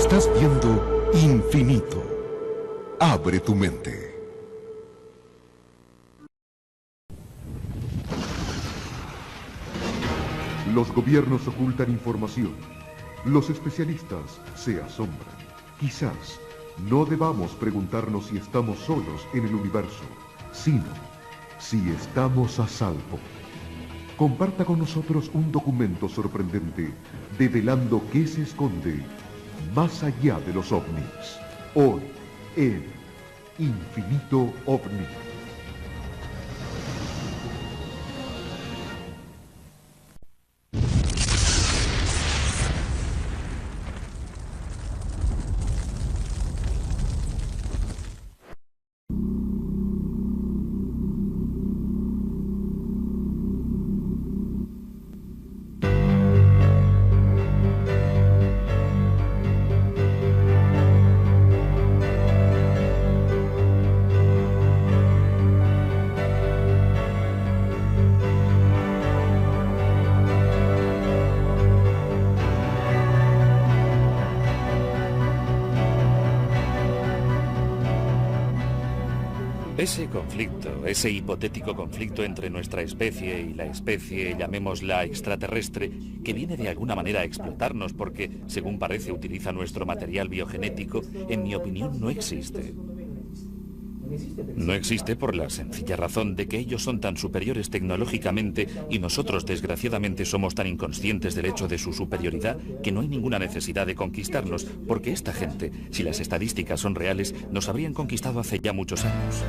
Estás viendo Infinito. Abre tu mente. Los gobiernos ocultan información. Los especialistas se asombran. Quizás no debamos preguntarnos si estamos solos en el universo, sino si estamos a salvo. Comparta con nosotros un documento sorprendente develando qué se esconde más allá de los ovnis. Hoy, en Infinito OVNI. Ese conflicto, ese hipotético conflicto entre nuestra especie y la especie, llamémosla extraterrestre, que viene de alguna manera a explotarnos porque, según parece, utiliza nuestro material biogenético, en mi opinión no existe. No existe por la sencilla razón de que ellos son tan superiores tecnológicamente y nosotros desgraciadamente somos tan inconscientes del hecho de su superioridad que no hay ninguna necesidad de conquistarnos, porque esta gente, si las estadísticas son reales, nos habrían conquistado hace ya muchos años.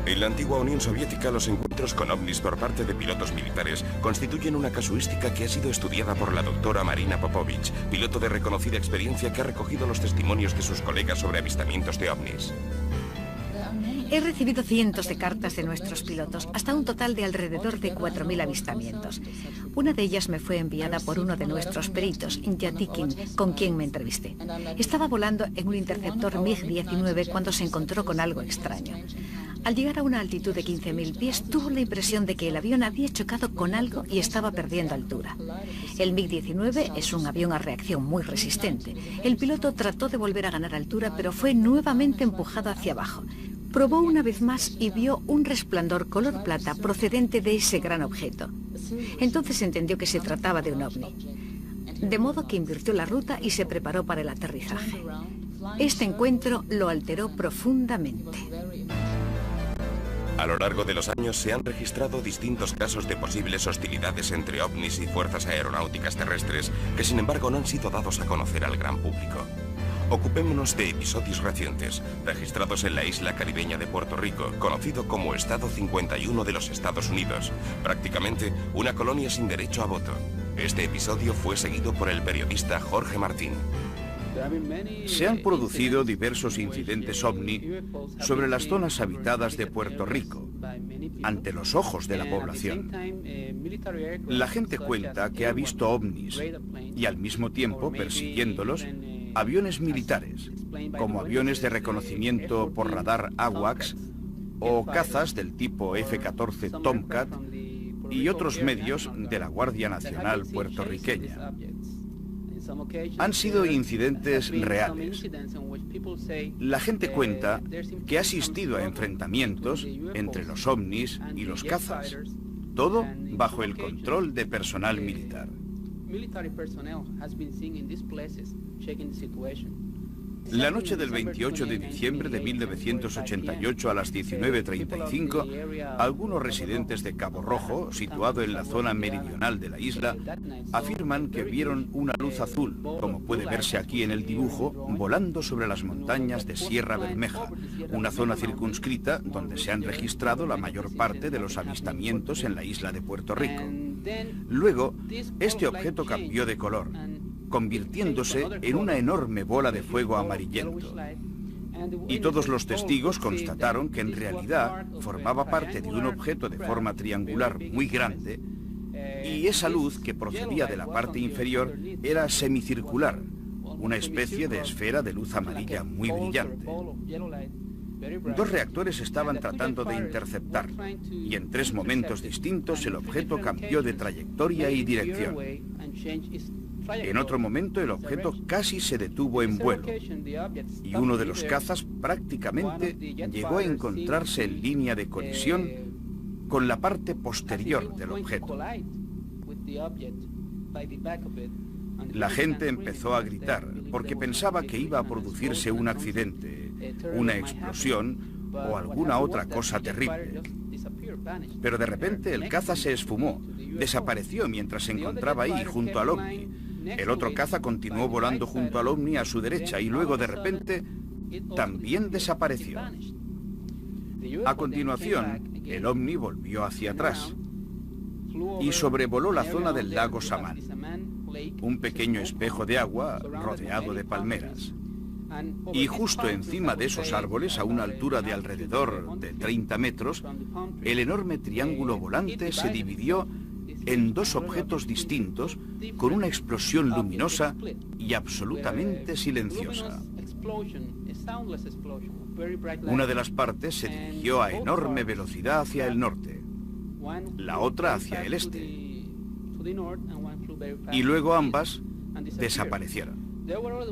En la antigua Unión Soviética, los encuentros con ovnis por parte de pilotos militares constituyen una casuística que ha sido estudiada por la doctora Marina Popovich, piloto de reconocida experiencia que ha recogido los testimonios de sus colegas sobre avistamientos de ovnis. He recibido cientos de cartas de nuestros pilotos, hasta un total de alrededor de 4.000 avistamientos. Una de ellas me fue enviada por uno de nuestros peritos, Yatikin, con quien me entrevisté. Estaba volando en un interceptor MiG-19 cuando se encontró con algo extraño. Al llegar a una altitud de 15.000 pies, tuvo la impresión de que el avión había chocado con algo y estaba perdiendo altura. El MiG-19 es un avión a reacción muy resistente. El piloto trató de volver a ganar altura, pero fue nuevamente empujado hacia abajo. Probó una vez más y vio un resplandor color plata procedente de ese gran objeto. Entonces entendió que se trataba de un ovni. De modo que invirtió la ruta y se preparó para el aterrizaje. Este encuentro lo alteró profundamente. A lo largo de los años se han registrado distintos casos de posibles hostilidades entre ovnis y fuerzas aeronáuticas terrestres que sin embargo no han sido dados a conocer al gran público. Ocupémonos de episodios recientes, registrados en la isla caribeña de Puerto Rico, conocido como Estado 51 de los Estados Unidos, prácticamente una colonia sin derecho a voto. Este episodio fue seguido por el periodista Jorge Martín. Se han producido diversos incidentes ovni sobre las zonas habitadas de Puerto Rico, ante los ojos de la población. La gente cuenta que ha visto ovnis y al mismo tiempo, persiguiéndolos, aviones militares, como aviones de reconocimiento por radar AWACS o cazas del tipo F-14 Tomcat y otros medios de la Guardia Nacional puertorriqueña. Han sido incidentes reales. La gente cuenta que ha asistido a enfrentamientos entre los ovnis y los cazas, todo bajo el control de personal militar. La noche del 28 de diciembre de 1988 a las 19:35, algunos residentes de Cabo Rojo, situado en la zona meridional de la isla, afirman que vieron una luz azul, como puede verse aquí en el dibujo, volando sobre las montañas de Sierra Bermeja, una zona circunscrita donde se han registrado la mayor parte de los avistamientos en la isla de Puerto Rico. Luego, este objeto cambió de color, convirtiéndose en una enorme bola de fuego amarillento. Y todos los testigos constataron que en realidad formaba parte de un objeto de forma triangular muy grande, y esa luz que procedía de la parte inferior era semicircular, una especie de esfera de luz amarilla muy brillante. Dos reactores estaban tratando de interceptarlo, y en 3 momentos distintos el objeto cambió de trayectoria y dirección. En otro momento el objeto casi se detuvo en vuelo y uno de los cazas prácticamente llegó a encontrarse en línea de colisión con la parte posterior del objeto. La gente empezó a gritar porque pensaba que iba a producirse un accidente, una explosión o alguna otra cosa terrible. Pero de repente el caza se esfumó, desapareció mientras se encontraba ahí junto al ovni. El otro caza continuó volando junto al ovni a su derecha y luego de repente también desapareció. A continuación, el ovni volvió hacia atrás y sobrevoló la zona del lago Samán, un pequeño espejo de agua rodeado de palmeras. Y justo encima de esos árboles, a una altura de alrededor de 30 metros, el enorme triángulo volante se dividió en dos objetos distintos con una explosión luminosa y absolutamente silenciosa. Una de las partes se dirigió a enorme velocidad hacia el norte, la otra hacia el este, y luego ambas desaparecieron.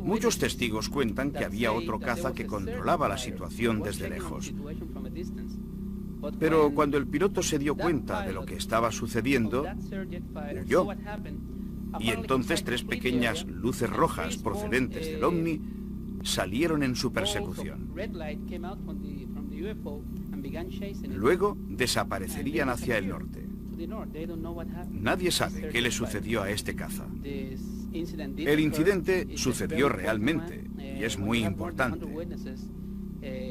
Muchos testigos cuentan que había otro caza que controlaba la situación desde lejos. Pero cuando el piloto se dio cuenta de lo que estaba sucediendo, huyó. Y entonces 3 pequeñas luces rojas procedentes del ovni salieron en su persecución. Luego desaparecerían hacia el norte. Nadie sabe qué le sucedió a este caza. El incidente sucedió realmente y es muy importante.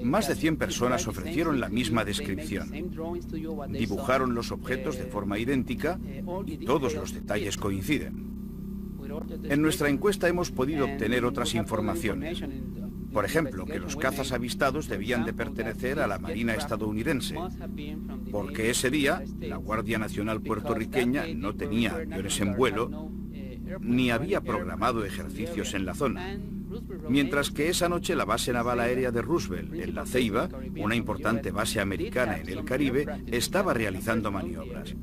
Más de 100 personas ofrecieron la misma descripción. Dibujaron los objetos de forma idéntica y todos los detalles coinciden. En nuestra encuesta hemos podido obtener otras informaciones. Por ejemplo, que los cazas avistados debían de pertenecer a la Marina estadounidense, porque ese día la Guardia Nacional puertorriqueña no tenía aviones en vuelo ni había programado ejercicios en la zona. Mientras que esa noche la base naval aérea de Roosevelt, en La Ceiba, una importante base americana en el Caribe, estaba realizando maniobras.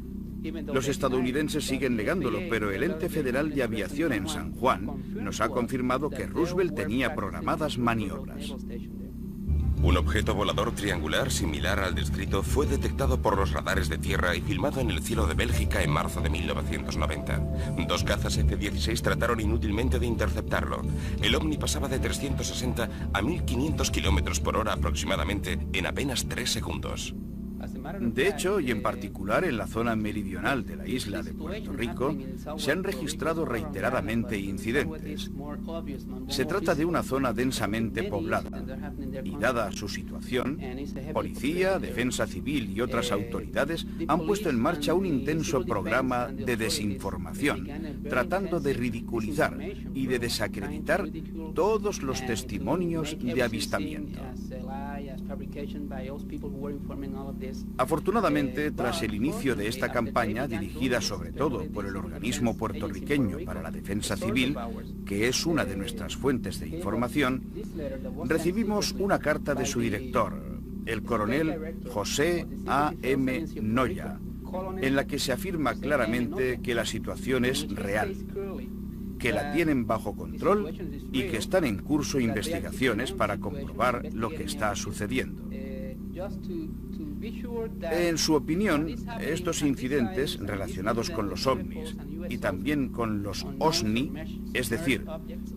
Los estadounidenses siguen negándolo, pero el Ente Federal de Aviación en San Juan nos ha confirmado que Roosevelt tenía programadas maniobras. Un objeto volador triangular similar al descrito fue detectado por los radares de tierra y filmado en el cielo de Bélgica en marzo de 1990. 2 cazas F-16 trataron inútilmente de interceptarlo. El ovni pasaba de 360 a 1500 kilómetros por hora aproximadamente en apenas 3 segundos. De hecho, y en particular en la zona meridional de la isla de Puerto Rico, se han registrado reiteradamente incidentes. Se trata de una zona densamente poblada y, dada su situación, policía, defensa civil y otras autoridades han puesto en marcha un intenso programa de desinformación, tratando de ridiculizar y de desacreditar todos los testimonios de avistamiento. Afortunadamente, tras el inicio de esta campaña, dirigida sobre todo por el Organismo Puertorriqueño para la Defensa Civil, que es una de nuestras fuentes de información, recibimos una carta de su director, el coronel José A.M. Noya, en la que se afirma claramente que la situación es real, que la tienen bajo control y que están en curso investigaciones para comprobar lo que está sucediendo. En su opinión, estos incidentes relacionados con los ovnis y también con los OSNI, es decir,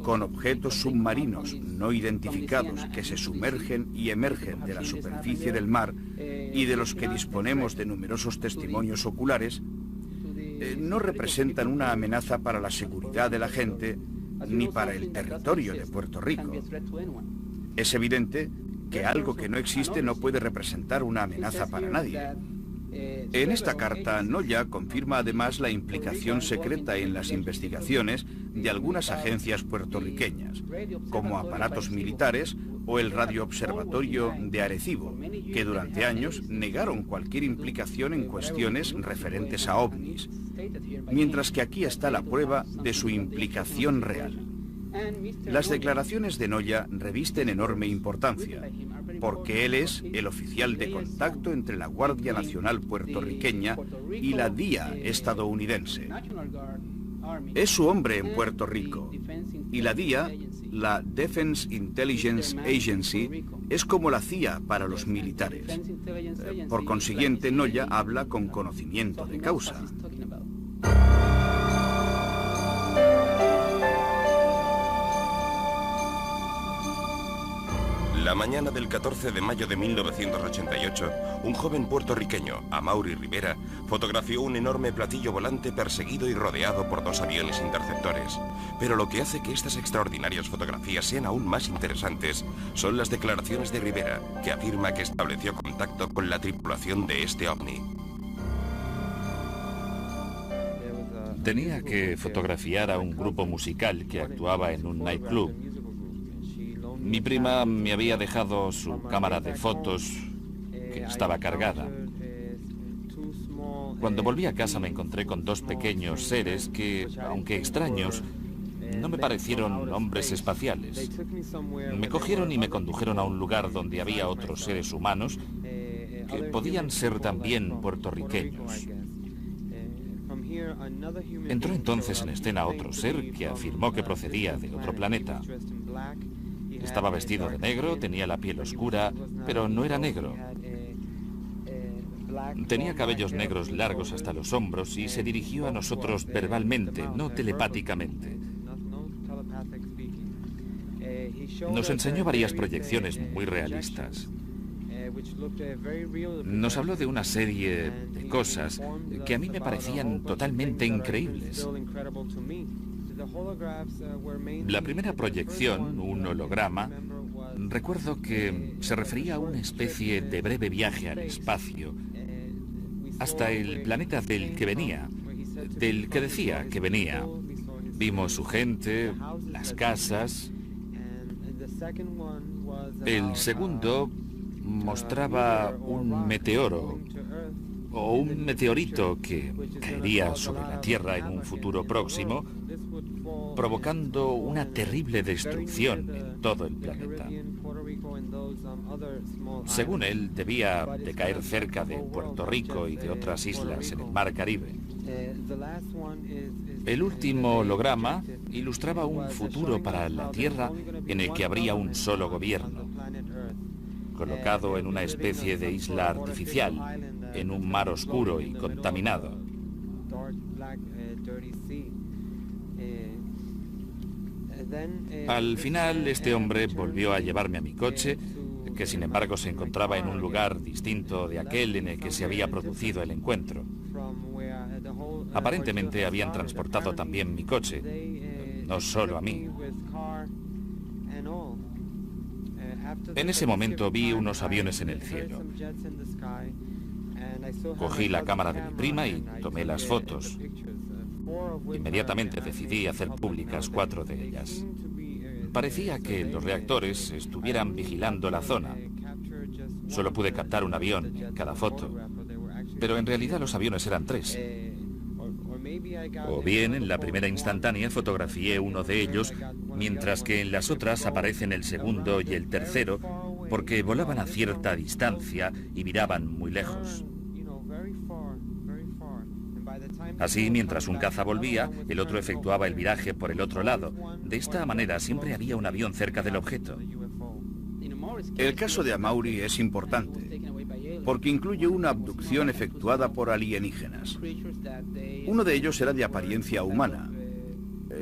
con objetos submarinos no identificados que se sumergen y emergen de la superficie del mar y de los que disponemos de numerosos testimonios oculares, no representan una amenaza para la seguridad de la gente ni para el territorio de Puerto Rico. Es evidente que algo que no existe no puede representar una amenaza para nadie. En esta carta, Noya confirma además la implicación secreta en las investigaciones de algunas agencias puertorriqueñas, como aparatos militares o el radioobservatorio de Arecibo, que durante años negaron cualquier implicación en cuestiones referentes a ovnis, mientras que aquí está la prueba de su implicación real. Las declaraciones de Noya revisten enorme importancia, porque él es el oficial de contacto entre la Guardia Nacional puertorriqueña y la DIA estadounidense. Es su hombre en Puerto Rico. Y la DIA, la Defense Intelligence Agency, es como la CIA para los militares. Por consiguiente, Noya habla con conocimiento de causa. La mañana del 14 de mayo de 1988, un joven puertorriqueño, Amaury Rivera, fotografió un enorme platillo volante perseguido y rodeado por 2 aviones interceptores. Pero lo que hace que estas extraordinarias fotografías sean aún más interesantes son las declaraciones de Rivera, que afirma que estableció contacto con la tripulación de este ovni. Tenía que fotografiar a un grupo musical que actuaba en un nightclub. Mi prima me había dejado su cámara de fotos, que estaba cargada. Cuando volví a casa me encontré con 2 pequeños seres que, aunque extraños, no me parecieron hombres espaciales. Me cogieron y me condujeron a un lugar donde había otros seres humanos que podían ser también puertorriqueños. Entró entonces en escena otro ser que afirmó que procedía de otro planeta. Estaba vestido de negro, tenía la piel oscura, pero no era negro. Tenía cabellos negros largos hasta los hombros y se dirigió a nosotros verbalmente, no telepáticamente. Nos enseñó varias proyecciones muy realistas. Nos habló de una serie de cosas que a mí me parecían totalmente increíbles. La primera proyección, un holograma, recuerdo que se refería a una especie de breve viaje al espacio, hasta el planeta del que venía, del que decía que venía. Vimos su gente, las casas. El segundo mostraba un meteoro, o un meteorito que caería sobre la Tierra en un futuro próximo, provocando una terrible destrucción en todo el planeta. Según él, debía de caer cerca de Puerto Rico y de otras islas en el Mar Caribe. El último holograma ilustraba un futuro para la Tierra en el que habría un solo gobierno, colocado en una especie de isla artificial, en un mar oscuro y contaminado. Al final, este hombre volvió a llevarme a mi coche, que sin embargo se encontraba en un lugar distinto de aquel en el que se había producido el encuentro. Aparentemente habían transportado también mi coche, no solo a mí. En ese momento vi unos aviones en el cielo. Cogí la cámara de mi prima y tomé las fotos. Inmediatamente decidí hacer públicas 4 de ellas. Parecía que los reactores estuvieran vigilando la zona. Solo pude captar un avión en cada foto, pero en realidad los aviones eran 3. O bien en la primera instantánea fotografié uno de ellos, mientras que en las otras aparecen el segundo y el tercero, porque volaban a cierta distancia y miraban muy lejos. Así, mientras un caza volvía, el otro efectuaba el viraje por el otro lado. De esta manera siempre había un avión cerca del objeto. El caso de Amaury es importante, porque incluye una abducción efectuada por alienígenas. Uno de ellos era de apariencia humana.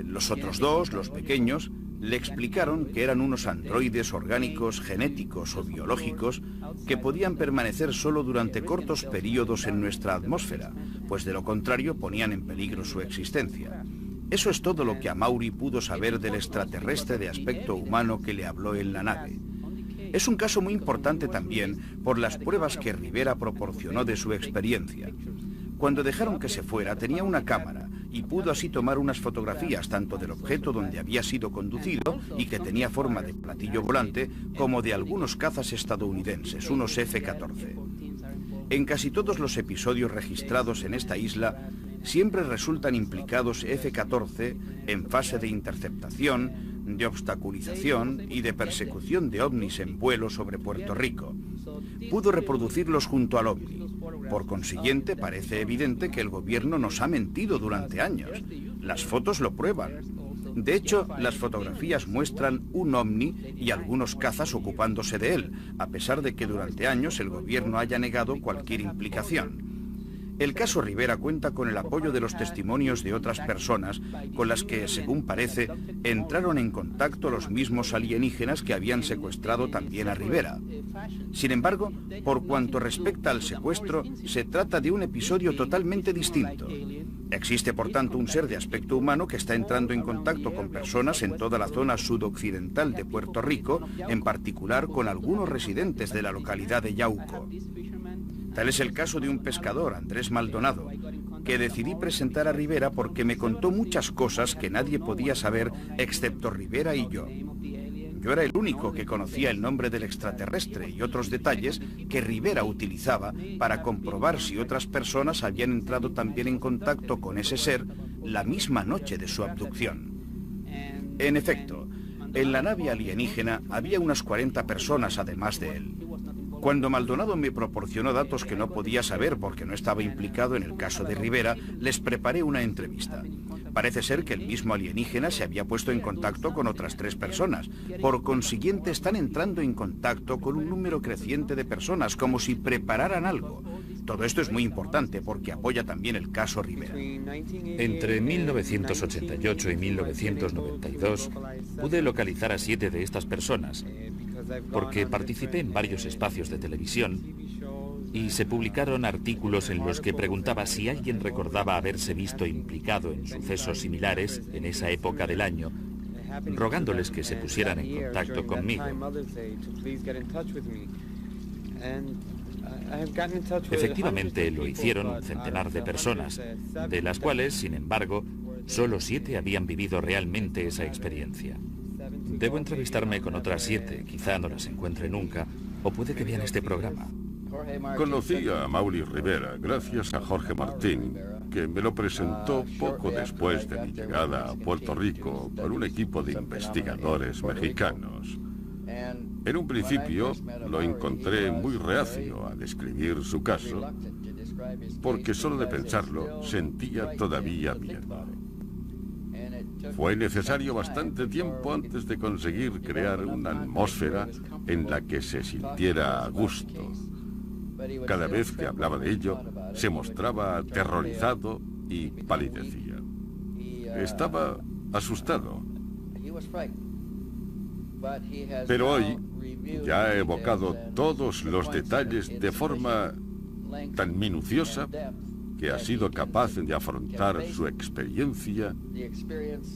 Los otros 2, los pequeños, le explicaron que eran unos androides orgánicos, genéticos o biológicos que podían permanecer solo durante cortos periodos en nuestra atmósfera, pues de lo contrario ponían en peligro su existencia. Eso es todo lo que Amaury pudo saber del extraterrestre de aspecto humano que le habló en la nave. Es un caso muy importante también por las pruebas que Rivera proporcionó de su experiencia. Cuando dejaron que se fuera, tenía una cámara y pudo así tomar unas fotografías tanto del objeto donde había sido conducido y que tenía forma de platillo volante, como de algunos cazas estadounidenses, unos F-14. En casi todos los episodios registrados en esta isla, siempre resultan implicados F-14 en fase de interceptación, de obstaculización y de persecución de ovnis en vuelo sobre Puerto Rico. Pudo reproducirlos junto al ovni. Por consiguiente, parece evidente que el gobierno nos ha mentido durante años. Las fotos lo prueban. De hecho, las fotografías muestran un ovni y algunos cazas ocupándose de él, a pesar de que durante años el gobierno haya negado cualquier implicación. El caso Rivera cuenta con el apoyo de los testimonios de otras personas con las que, según parece, entraron en contacto los mismos alienígenas que habían secuestrado también a Rivera. Sin embargo, por cuanto respecta al secuestro, se trata de un episodio totalmente distinto. Existe, por tanto, un ser de aspecto humano que está entrando en contacto con personas en toda la zona sudoccidental de Puerto Rico, en particular con algunos residentes de la localidad de Yauco. Tal es el caso de un pescador, Andrés Maldonado, que decidí presentar a Rivera porque me contó muchas cosas que nadie podía saber excepto Rivera y yo. Yo era el único que conocía el nombre del extraterrestre y otros detalles que Rivera utilizaba para comprobar si otras personas habían entrado también en contacto con ese ser la misma noche de su abducción. En efecto, en la nave alienígena había unas 40 personas además de él. Cuando Maldonado me proporcionó datos que no podía saber porque no estaba implicado en el caso de Rivera, les preparé una entrevista. Parece ser que el mismo alienígena se había puesto en contacto con otras 3 personas. Por consiguiente, están entrando en contacto con un número creciente de personas, como si prepararan algo. Todo esto es muy importante porque apoya también el caso Rivera. Entre 1988 y 1992 pude localizar a 7 de estas personas, porque participé en varios espacios de televisión y se publicaron artículos en los que preguntaba si alguien recordaba haberse visto implicado en sucesos similares en esa época del año, rogándoles que se pusieran en contacto conmigo. Efectivamente, lo hicieron un centenar de personas, de las cuales, sin embargo, solo 7 habían vivido realmente esa experiencia. Debo entrevistarme con otras 7, quizá no las encuentre nunca, o puede que vean este programa. Conocí a Mauri Rivera gracias a Jorge Martín, que me lo presentó poco después de mi llegada a Puerto Rico con un equipo de investigadores mexicanos. En un principio lo encontré muy reacio a describir su caso, porque solo de pensarlo sentía todavía miedo. Fue necesario bastante tiempo antes de conseguir crear una atmósfera en la que se sintiera a gusto. Cada vez que hablaba de ello, se mostraba aterrorizado y palidecía. Estaba asustado. Pero hoy ya ha evocado todos los detalles de forma tan minuciosa que ha sido capaz de afrontar su experiencia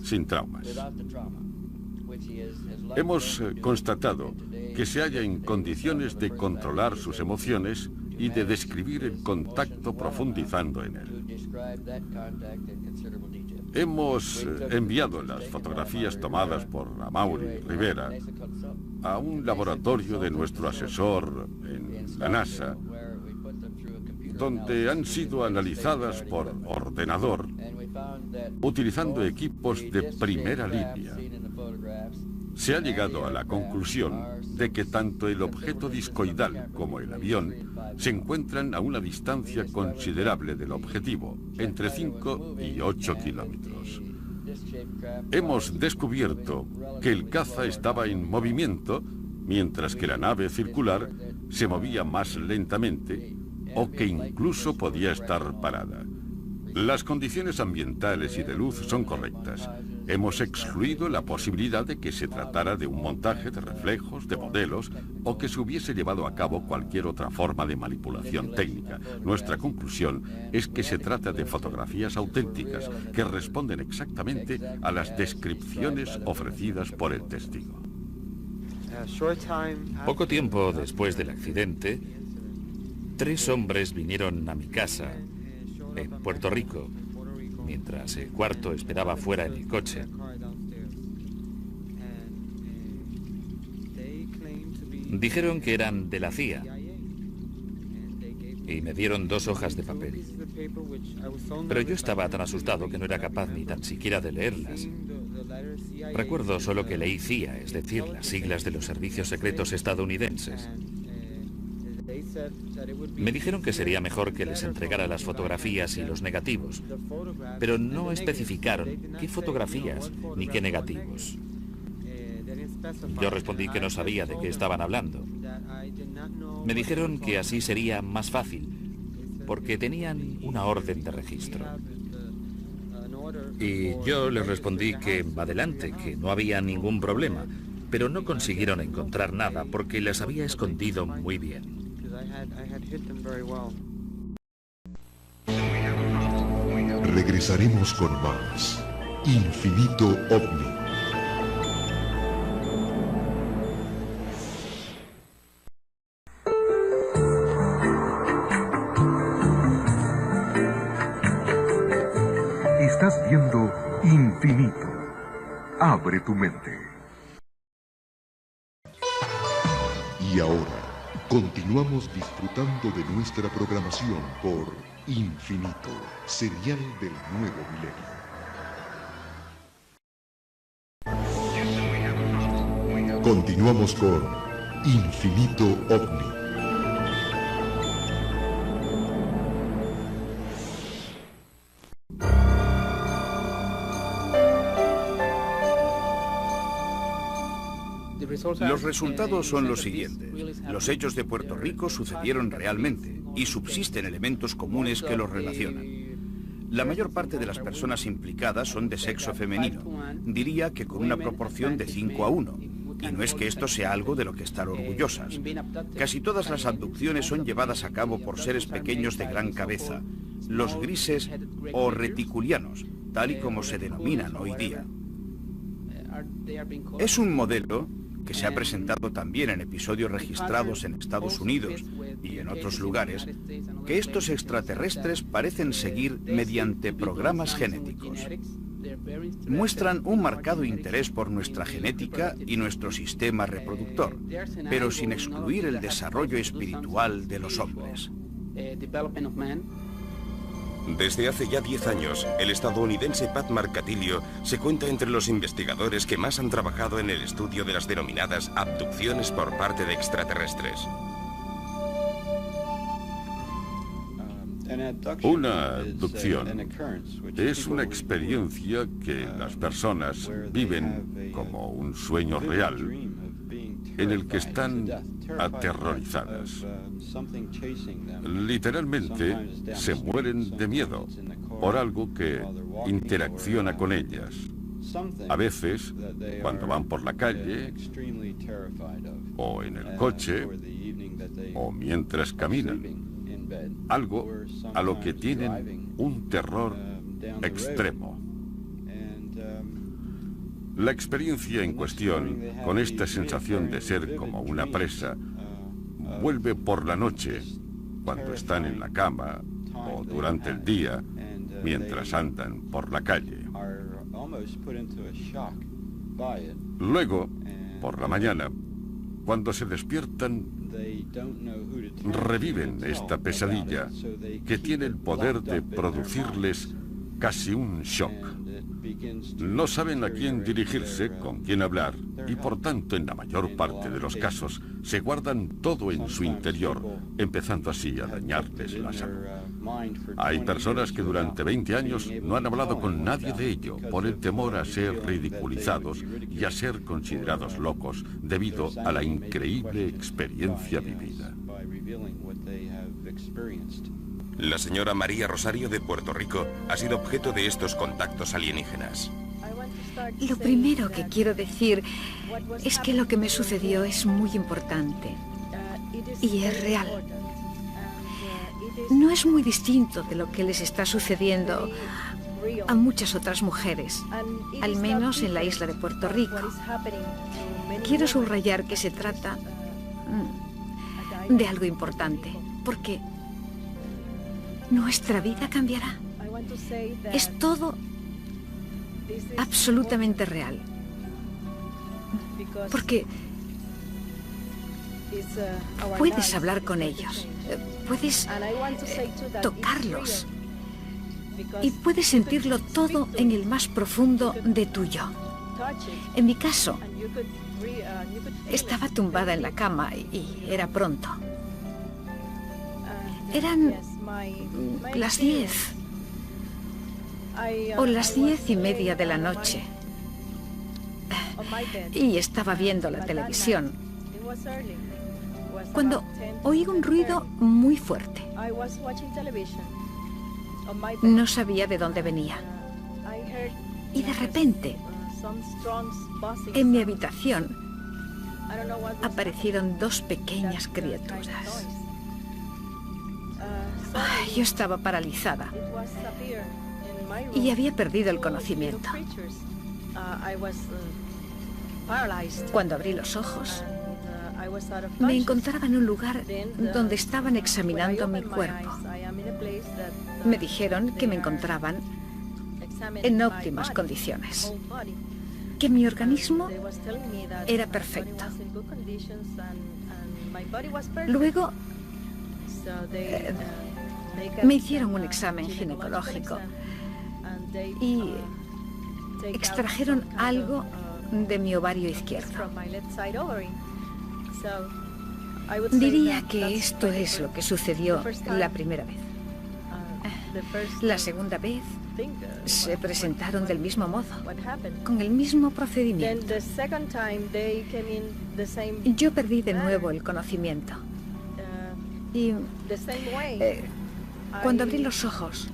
sin traumas. Hemos constatado que se halla en condiciones de controlar sus emociones y de describir el contacto profundizando en él. Hemos enviado las fotografías tomadas por Mauri Rivera a un laboratorio de nuestro asesor en la NASA, donde han sido analizadas por ordenador utilizando equipos de primera línea. Se ha llegado a la conclusión de que tanto el objeto discoidal como el avión se encuentran a una distancia considerable del objetivo, entre 5 y 8 kilómetros. Hemos descubierto que el caza estaba en movimiento, mientras que la nave circular se movía más lentamente o que incluso podía estar parada. Las condiciones ambientales y de luz son correctas. Hemos excluido la posibilidad de que se tratara de un montaje de reflejos, de modelos, o que se hubiese llevado a cabo cualquier otra forma de manipulación técnica. Nuestra conclusión es que se trata de fotografías auténticas que responden exactamente a las descripciones ofrecidas por el testigo. Poco tiempo después del accidente, 3 hombres vinieron a mi casa en Puerto Rico, mientras el cuarto esperaba fuera en el coche. Dijeron que eran de la CIA y me dieron 2 hojas de papel. Pero yo estaba tan asustado que no era capaz ni tan siquiera de leerlas. Recuerdo solo que leí CIA, es decir, las siglas de los servicios secretos estadounidenses. Me dijeron que sería mejor que les entregara las fotografías y los negativos, pero no especificaron qué fotografías ni qué negativos. Yo respondí que no sabía de qué estaban hablando. Me dijeron que así sería más fácil, porque tenían una orden de registro. Y yo les respondí que adelante, que no había ningún problema, pero no consiguieron encontrar nada porque las había escondido muy bien. Regresaremos con más Infinito OVNI. Estás viendo Infinito. Abre tu mente. Y ahora, continuamos disfrutando de nuestra programación por Infinito, serial del nuevo milenio. Continuamos con Infinito OVNI. Los resultados son los siguientes. Los hechos de Puerto Rico sucedieron realmente y subsisten elementos comunes que los relacionan. La mayor parte de las personas implicadas son de sexo femenino, diría que con una proporción de 5:1. Y no es que esto sea algo de lo que estar orgullosas. Casi todas las abducciones son llevadas a cabo por seres pequeños de gran cabeza, los grises o reticulianos, tal y como se denominan hoy día. Es un modelo que se ha presentado también en episodios registrados en Estados Unidos y en otros lugares, que estos extraterrestres parecen seguir mediante programas genéticos. Muestran un marcado interés por nuestra genética y nuestro sistema reproductor, pero sin excluir el desarrollo espiritual de los hombres. Desde hace ya 10 años, el estadounidense Pat Marcatillo se cuenta entre los investigadores que más han trabajado en el estudio de las denominadas abducciones por parte de extraterrestres. Una abducción es una experiencia que las personas viven como un sueño real, en el que están aterrorizadas. Literalmente se mueren de miedo por algo que interacciona con ellas. A veces, cuando van por la calle, o en el coche, o mientras caminan. Algo a lo que tienen un terror extremo. La experiencia en cuestión, con esta sensación de ser como una presa, vuelve por la noche, cuando están en la cama, o durante el día, mientras andan por la calle. Luego, por la mañana, cuando se despiertan, reviven esta pesadilla que tiene el poder de producirles casi un shock. No saben a quién dirigirse, con quién hablar, y por tanto, en la mayor parte de los casos, se guardan todo en su interior, empezando así a dañarles la salud. Hay personas que durante 20 años no han hablado con nadie de ello, por el temor a ser ridiculizados y a ser considerados locos debido a la increíble experiencia vivida. La señora María Rosario de Puerto Rico ha sido objeto de estos contactos alienígenas. Lo primero que quiero decir es que lo que me sucedió es muy importante y es real. No es muy distinto de lo que les está sucediendo a muchas otras mujeres, al menos en la isla de Puerto Rico. Quiero subrayar que se trata de algo importante, porque nuestra vida cambiará. Es todo absolutamente real. Porque puedes hablar con ellos, puedes tocarlos y puedes sentirlo todo en el más profundo de tu yo. En mi caso, estaba tumbada en la cama y era pronto. Eran las 10 o las 10:30 de la noche. Y estaba viendo la televisión cuando oí un ruido muy fuerte. No sabía de dónde venía. Y de repente, en mi habitación, aparecieron dos pequeñas criaturas. Yo estaba paralizada y había perdido el conocimiento. Cuando abrí los ojos, me encontraba en un lugar donde estaban examinando mi cuerpo. Me dijeron que me encontraban en óptimas condiciones, que mi organismo era perfecto. Luego me hicieron un examen ginecológico y extrajeron algo de mi ovario izquierdo. Diría que esto es lo que sucedió la primera vez. La segunda vez se presentaron del mismo modo, con el mismo procedimiento. Yo perdí de nuevo el conocimiento. Y cuando abrí los ojos,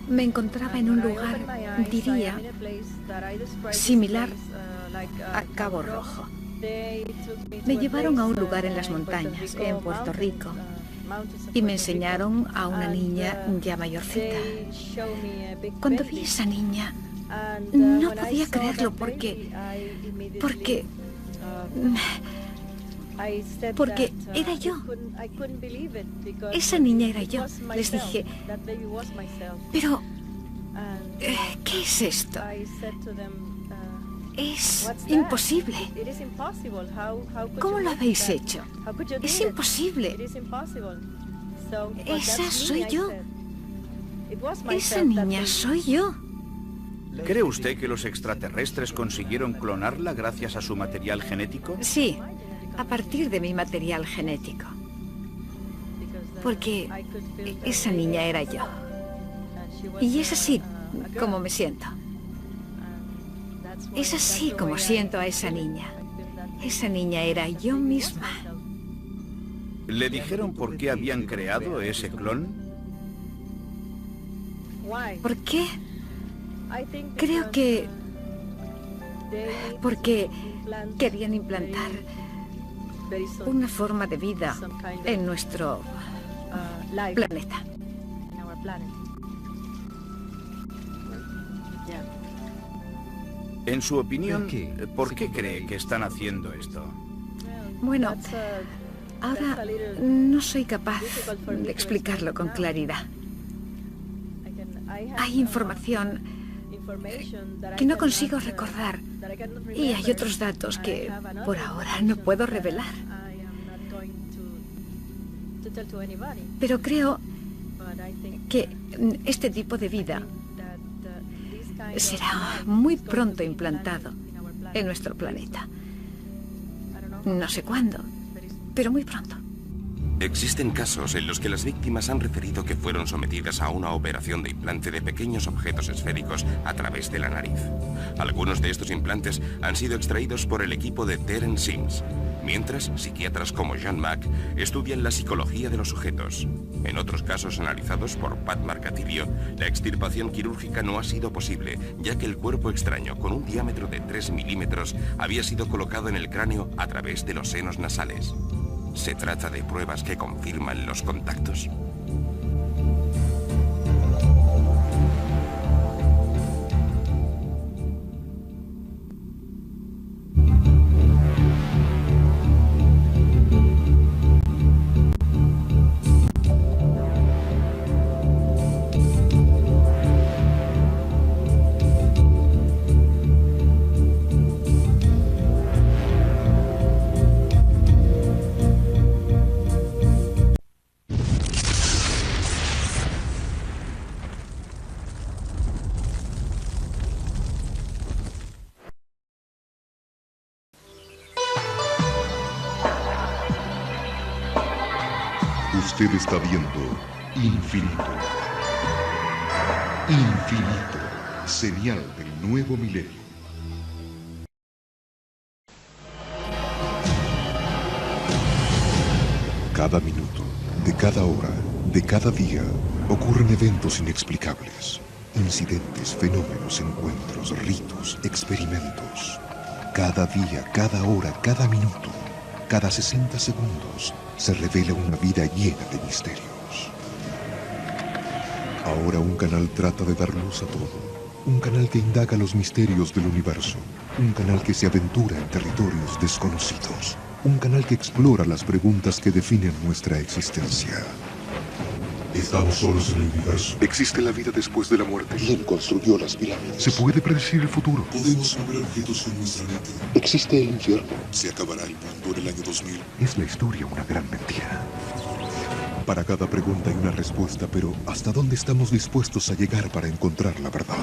me encontraba en un lugar, diría, similar a Cabo Rojo. Me llevaron a un lugar en las montañas, en Puerto Rico, y me enseñaron a una niña ya mayorcita. Cuando vi a esa niña, no podía creerlo porque era yo. Esa niña era yo. Les dije, pero, ¿qué es esto? Es imposible. ¿Cómo lo habéis hecho? Es imposible. Esa soy yo. Esa niña soy yo. ¿Cree usted que los extraterrestres consiguieron clonarla gracias a su material genético? Sí, a partir de mi material genético. Porque esa niña era yo. Y es así como me siento. Es así como siento a esa niña. Esa niña era yo misma. ¿Le dijeron por qué habían creado ese clon? ¿Por qué? Creo que porque querían implantar una forma de vida en nuestro planeta. En su opinión, ¿por qué cree que están haciendo esto? Bueno, ahora no soy capaz de explicarlo con claridad. Hay información que no consigo recordar y hay otros datos que por ahora no puedo revelar. Pero creo que este tipo de vida será muy pronto implantado en nuestro planeta. No sé cuándo, pero muy pronto. Existen casos en los que las víctimas han referido que fueron sometidas a una operación de implante de pequeños objetos esféricos a través de la nariz. Algunos de estos implantes han sido extraídos por el equipo de Terence Sims, mientras psiquiatras como John Mack estudian la psicología de los sujetos. En otros casos analizados por Pat Marcatillo, la extirpación quirúrgica no ha sido posible, ya que el cuerpo extraño con un diámetro de 3 milímetros había sido colocado en el cráneo a través de los senos nasales. ¿Se trata de pruebas que confirman los contactos? Usted está viendo Infinito. Infinito, señal del nuevo milenio. Cada minuto, de cada hora, de cada día, ocurren eventos inexplicables. Incidentes, fenómenos, encuentros, ritos, experimentos. Cada día, cada hora, cada minuto, cada 60 segundos, se revela una vida llena de misterios. Ahora un canal trata de dar luz a todo. Un canal que indaga los misterios del universo. Un canal que se aventura en territorios desconocidos. Un canal que explora las preguntas que definen nuestra existencia. Estamos solos en el universo. ¿Existe la vida después de la muerte? ¿Quién construyó las pirámides? ¿Se puede predecir el futuro? ¿Podemos mover objetos con nuestra mente? ¿Existe el infierno? ¿Se acabará el mundo en el año 2000? ¿Es la historia una gran mentira? Para cada pregunta hay una respuesta, pero ¿hasta dónde estamos dispuestos a llegar para encontrar la verdad?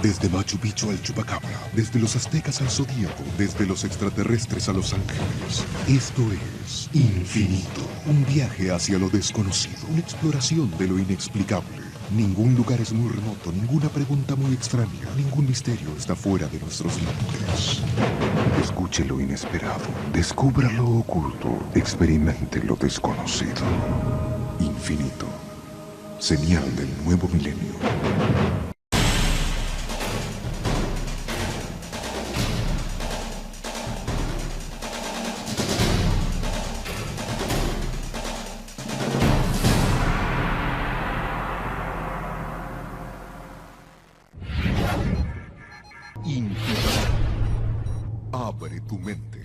Desde Machu Picchu al Chupacabra, desde los aztecas al Zodíaco, desde los extraterrestres a los ángeles. Esto es Infinito, un viaje hacia lo desconocido, una exploración de lo inexplicable. Ningún lugar es muy remoto, ninguna pregunta muy extraña, ningún misterio está fuera de nuestros límites. Escuche lo inesperado, descubra lo oculto, experimente lo desconocido. Infinito, señal del nuevo milenio. Infinito. Abre tu mente.